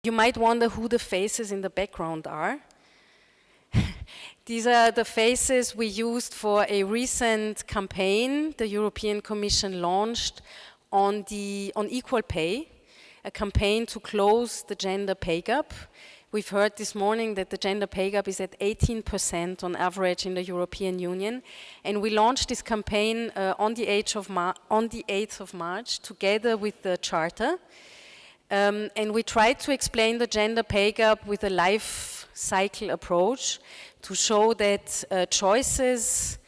You might wonder who the faces in the background are. These are the faces we used for a recent campaign the European Commission launched on equal pay, a campaign to close the gender pay gap. We've heard this morning that the gender pay gap is at 18% on average in the European Union. And we launched this campaign on the 8th of March together with the Charter. And we tried to explain the gender pay gap with a life cycle approach to show that choices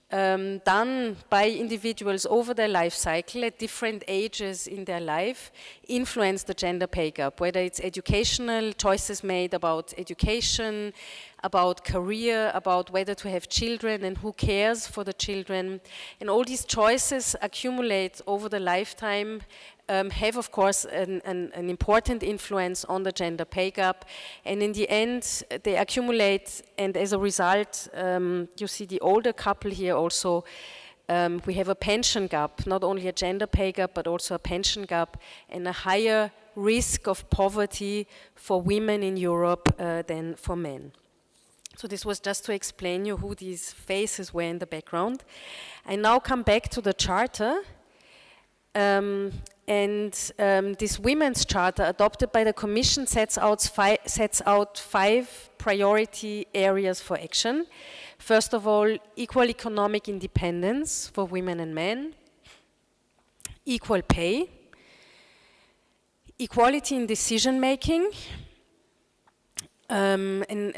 done by individuals over their life cycle at different ages in their life influence the gender pay gap, whether it's educational choices made about education, about career, about whether to have children and who cares for the children. And all these choices accumulate over the lifetime, have of course an important influence on the gender pay gap, and in the end they accumulate, and as a result you see the older couple here also, we have a pension gap, not only a gender pay gap but also a pension gap and a higher risk of poverty for women in Europe than for men. So this was just to explain you who these faces were in the background. I now come back to the Charter. This Women's Charter adopted by the Commission sets out 5 priority areas for action. First of all, equal economic independence for women and men, equal pay, equality in decision making, and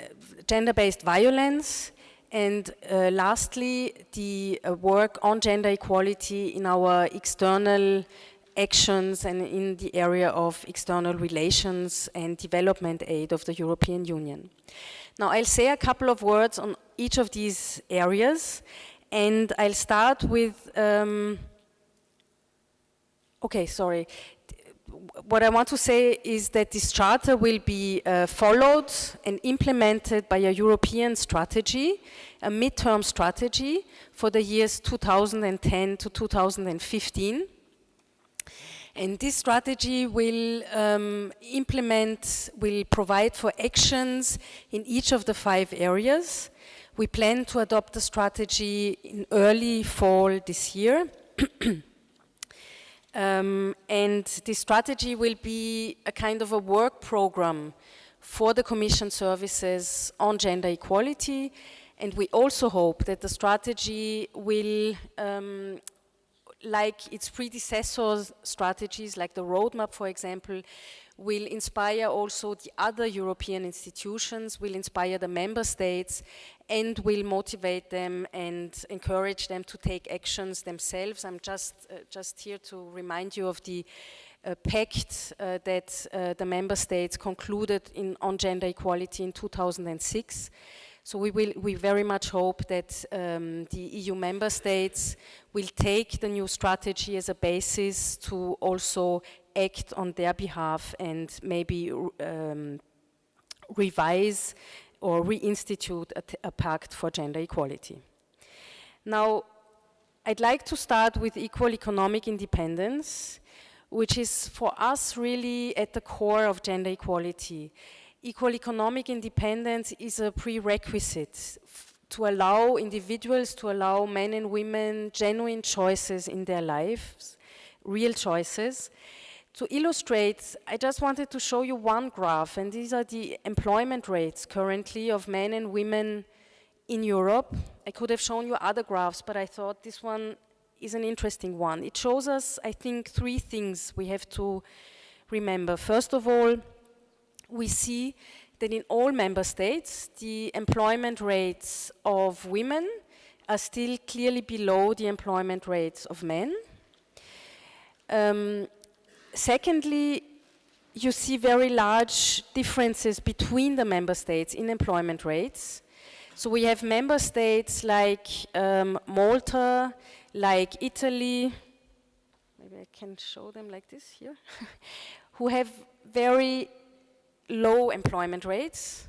gender-based violence, and lastly, the work on gender equality in our external actions and in the area of external relations and development aid of the European Union. Now, I'll say a couple of words on each of these areas, and I'll start with, what I want to say is that this charter will be followed and implemented by a European strategy, a midterm strategy for the years 2010 to 2015. And this strategy will will provide for actions in each of the 5 areas. We plan to adopt the strategy in early fall this year. And this strategy will be a kind of a work program for the Commission services on gender equality. And we also hope that the strategy will, like its predecessors' strategies, like the roadmap, for example, will inspire also the other European institutions, will inspire the member states, and will motivate them and encourage them to take actions themselves. I'm just here to remind you of the pact that the member states concluded on gender equality in 2006. So we very much hope that the EU member states will take the new strategy as a basis to also act on their behalf and maybe revise or reinstitute a pact for gender equality. Now, I'd like to start with equal economic independence, which is for us really at the core of gender equality. Equal economic independence is a prerequisite to allow individuals, to allow men and women genuine choices in their lives, real choices. To illustrate, I just wanted to show you one graph, and these are the employment rates currently of men and women in Europe. I could have shown you other graphs, but I thought this one is an interesting one. It shows us, I think, 3 things we have to remember. First of all, we see that in all member states, the employment rates of women are still clearly below the employment rates of men. Secondly, you see very large differences between the member states in employment rates. So we have member states like Malta, like Italy, maybe I can show them like this here, who have very low employment rates.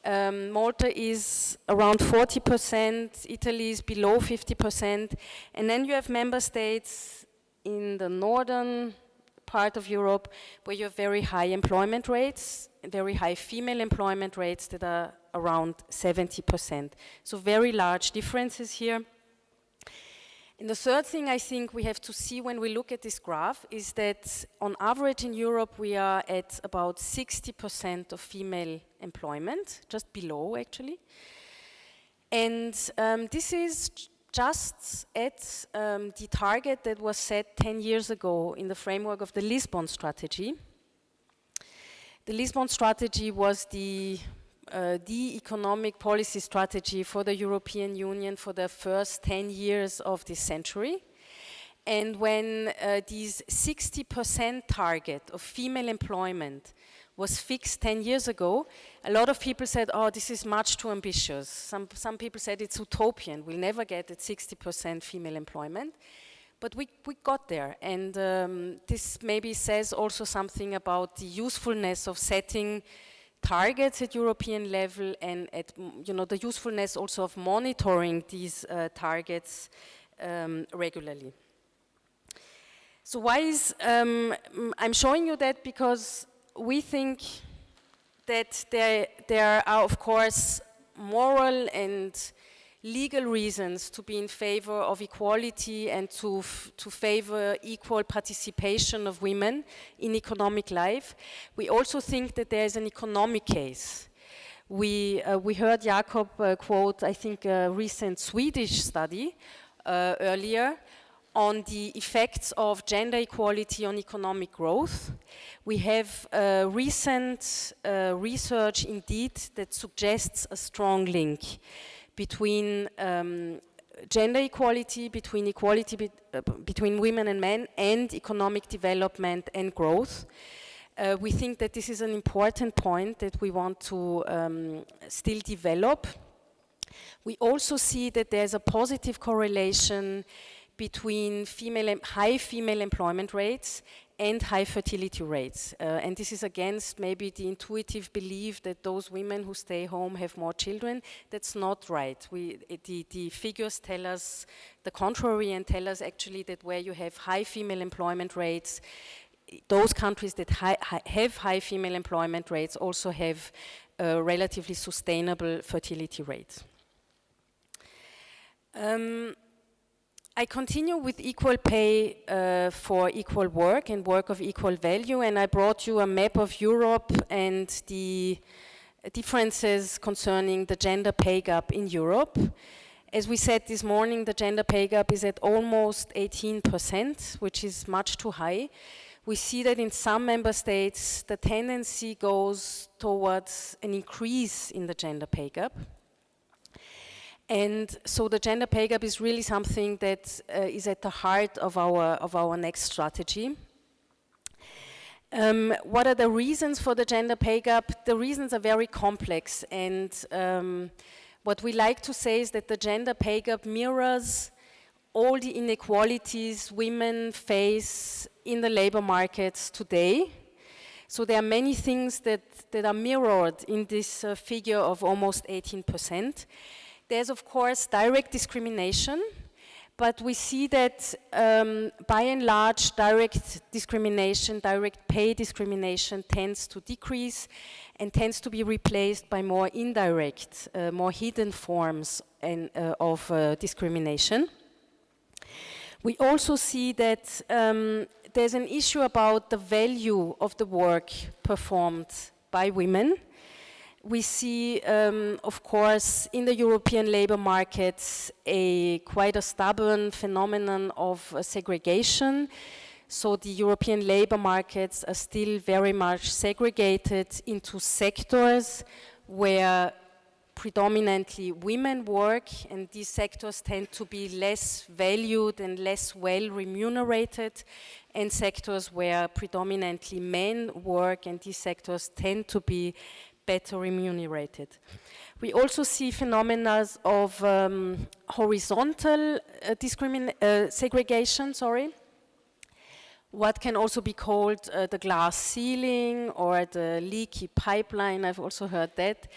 Malta is around 40%, Italy is below 50%, and then you have member states in the northern part of Europe, where you have very high employment rates, very high female employment rates that are around 70%. So very large differences here. And the third thing I think we have to see when we look at this graph is that on average in Europe we are at about 60% of female employment, just below actually. And this is just at the target that was set 10 years ago in the framework of the Lisbon strategy. The Lisbon strategy was the economic policy strategy for the European Union for the first 10 years of this century. And when this 60% target of female employment was fixed 10 years ago, a lot of people said, oh, this is much too ambitious. Some people said it's utopian, we'll never get at 60% female employment. But we got there, and this maybe says also something about the usefulness of setting targets at European level, and at, the usefulness also of monitoring these targets regularly. So why is, I'm showing you that because we think that there are, of course, moral and legal reasons to be in favor of equality and to favor equal participation of women in economic life. We also think that there is an economic case. We heard Jakob quote, I think, a recent Swedish study earlier on the effects of gender equality on economic growth. We have recent research indeed that suggests a strong link between gender equality, between equality between women and men, and economic development and growth. We think that this is an important point that we want to still develop. We also see that there's a positive correlation between high female employment rates and high fertility rates. And this is against maybe the intuitive belief that those women who stay home have more children. That's not right. The figures tell us the contrary and tell us actually that where you have high female employment rates, those countries that have high female employment rates also have relatively sustainable fertility rates. I continue with equal pay for equal work and work of equal value, and I brought you a map of Europe and the differences concerning the gender pay gap in Europe. As we said this morning, the gender pay gap is at almost 18%, which is much too high. We see that in some member states, the tendency goes towards an increase in the gender pay gap. And so the gender pay gap is really something that is at the heart of our next strategy. What are the reasons for the gender pay gap? The reasons are very complex, and what we like to say is that the gender pay gap mirrors all the inequalities women face in the labor markets today. So there are many things that are mirrored in this figure of almost 18%. There's, of course, direct discrimination, but we see that by and large, direct discrimination, direct pay discrimination tends to decrease and tends to be replaced by more indirect, more hidden forms of discrimination. We also see that there's an issue about the value of the work performed by women. We see, of course, in the European labor markets, quite a stubborn phenomenon of segregation. So the European labor markets are still very much segregated into sectors where predominantly women work, and these sectors tend to be less valued and less well remunerated, and sectors where predominantly men work, and these sectors tend to be better remunerated. We also see phenomena of horizontal segregation, what can also be called the glass ceiling or the leaky pipeline. I've also heard that.